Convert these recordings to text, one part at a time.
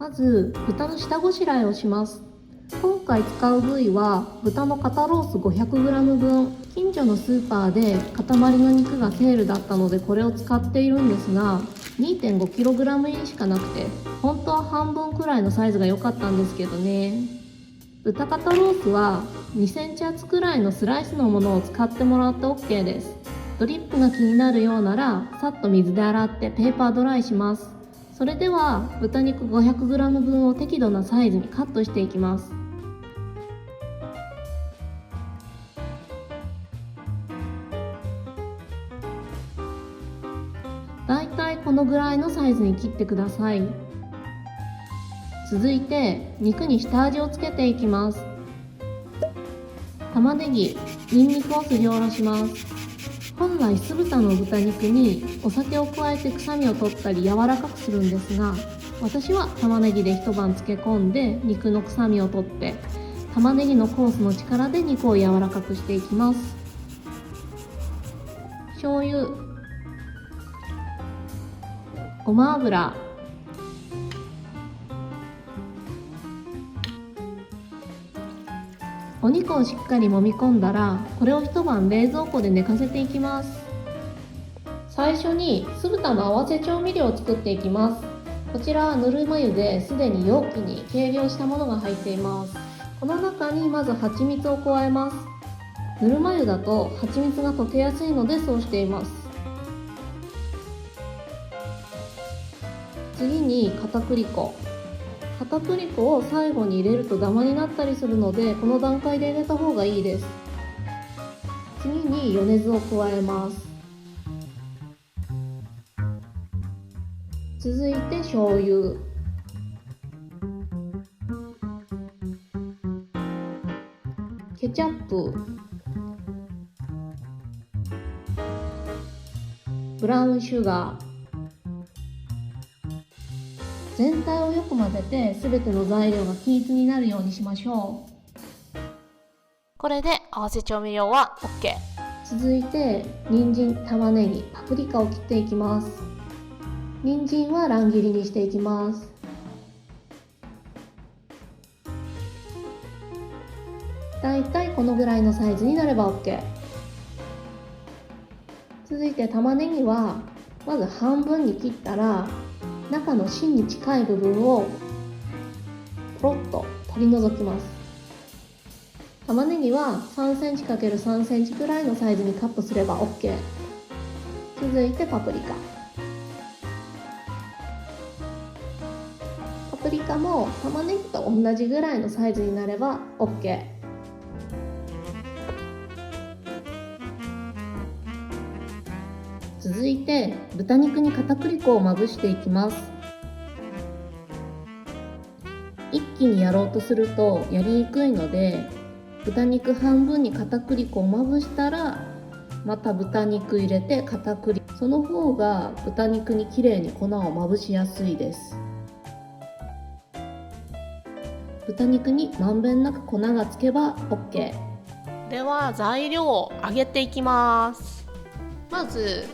まず豚の下ごしらえをします。今回使う部位は豚の肩ロース 500g 分。近所のスーパーで塊の肉がセールだったのでこれを使っているんですが 2.5kg 入りしかなくて、本当は半分くらいのサイズが良かったんですけどね。豚肩ロースは2センチ厚くらいのスライスのものを使ってもらって OK です。ドリップが気になるようならさっと水で洗ってペーパードライします。それでは豚肉 500g 分を適度なサイズにカットしていきます。だいたいこのぐらいのサイズに切ってください。続いて肉に下味をつけていきます。玉ねぎ、にんにくをすりおろします。本来酢豚の豚肉にお酒を加えて臭みを取ったり柔らかくするんですが、私は玉ねぎで一晩漬け込んで肉の臭みを取って玉ねぎの酵素の力で肉を柔らかくしていきます。醤油、ごま油、お肉をしっかり揉み込んだらこれを一晩冷蔵庫で寝かせていきます。最初に酢豚の合わせ調味料を作っていきます。こちらはぬるま湯ですでに容器に計量したものが入っています。この中にまず蜂蜜を加えます。ぬるま湯だと蜂蜜が溶けやすいのでそうしています。次に片栗粉を最後に入れるとダマになったりするのでこの段階で入れた方がいいです。次に米酢を加えます。続いて醤油、ケチャップ、ブラウンシュガー、全体をよく混ぜて全ての材料が均一になるようにしましょう。これで合わせ調味料は OK。 続いて人参、玉ねぎ、パプリカを切っていきます。人参は乱切りにしていきます。だいたいこのぐらいのサイズになれば OK。 続いて玉ねぎはまず半分に切ったら中の芯に近い部分をポロッと取り除きます。玉ねぎは 3cm×3cm くらいのサイズにカットすれば OK。 続いてパプリカも玉ねぎと同じぐらいのサイズになれば OK。 続いて豚肉に片栗粉をまぶしていきます。一気にやろうとするとやりにくいので豚肉半分に片栗粉をまぶしたらまた豚肉入れて片栗粉、その方が豚肉にきれいに粉をまぶしやすいです。豚肉にまんべんなく粉がつけば OK。 では材料を揚げていきます。まず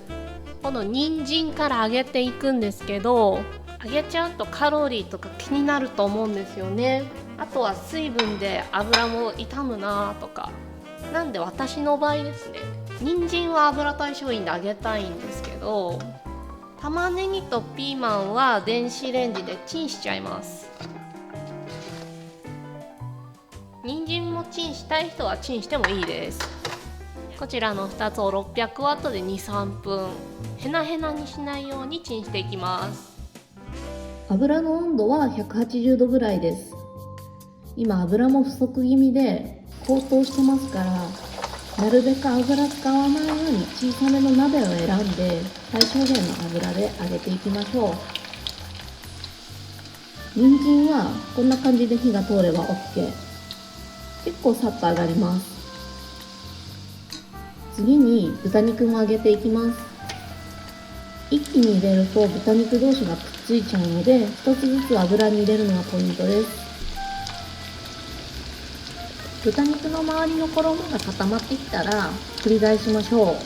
この人参から揚げていくんですけど、揚げちゃうとカロリーとか気になると思うんですよね。あとは水分で油も傷むなとか。なんで私の場合ですね、人参は油と相性いいんで揚げたいんですけど、玉ねぎとピーマンは電子レンジでチンしちゃいます。人参もチンしたい人はチンしてもいいです。こちらの2つを600ワットで 2,3 分ヘナヘナにしないようにチンしていきます。油の温度は180度ぐらいです。今油も不足気味で高騰してますから、なるべく油使わないように小さめの鍋を選んで最小限の油で揚げていきましょう。人参はこんな感じで火が通れば OK。 結構さっと揚がります。次に豚肉も揚げていきます。一気に入れると豚肉同士がくっついちゃうので一つずつ油に入れるのがポイントです。豚肉の周りの衣が固まってきたら繰り返しましょう。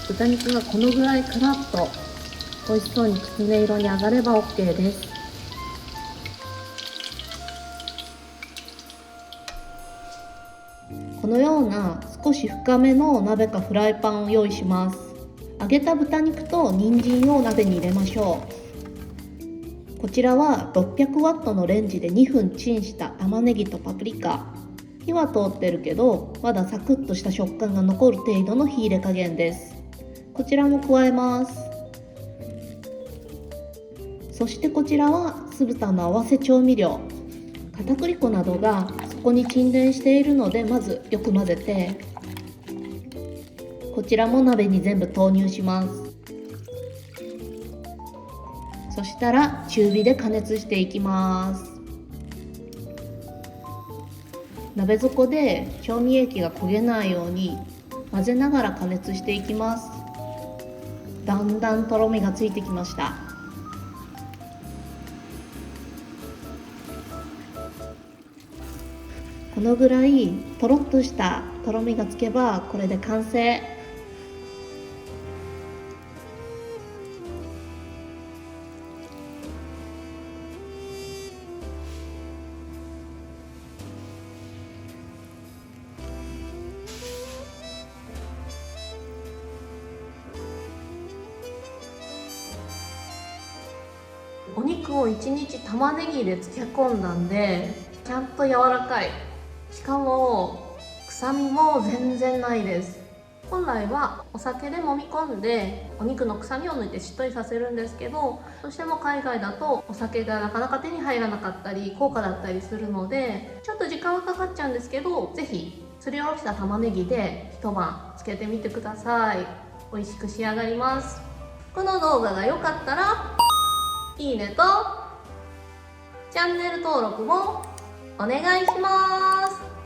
豚肉がこのぐらいカラッと美味しそうにきつね色に上がれば OK です。このような少し深めの鍋かフライパンを用意します。揚げた豚肉と人参を鍋に入れましょう。こちらは600ワットのレンジで2分チンした玉ねぎとパプリカ。火は通ってるけどまだサクッとした食感が残る程度の火入れ加減です。こちらも加えます。そしてこちらは酢豚の合わせ調味料、片栗粉などがそこに沈殿しているので、まずよく混ぜて、こちらも鍋に全部投入します。そしたら中火で加熱していきます。鍋底で調味液が焦げないように混ぜながら加熱していきます。だんだんとろみがついてきました。このぐらいとろっとしたとろみがつけばこれで完成。お肉を1日玉ねぎで漬け込んだんでちゃんと柔らかい。しかも臭みも全然ないです。本来はお酒で揉み込んでお肉の臭みを抜いてしっとりさせるんですけど、どうしても海外だとお酒がなかなか手に入らなかったり高価だったりするのでちょっと時間はかかっちゃうんですけど、是非すりおろした玉ねぎで一晩漬けてみてください。美味しく仕上がります。この動画が良かったらいいねとチャンネル登録もお願いします。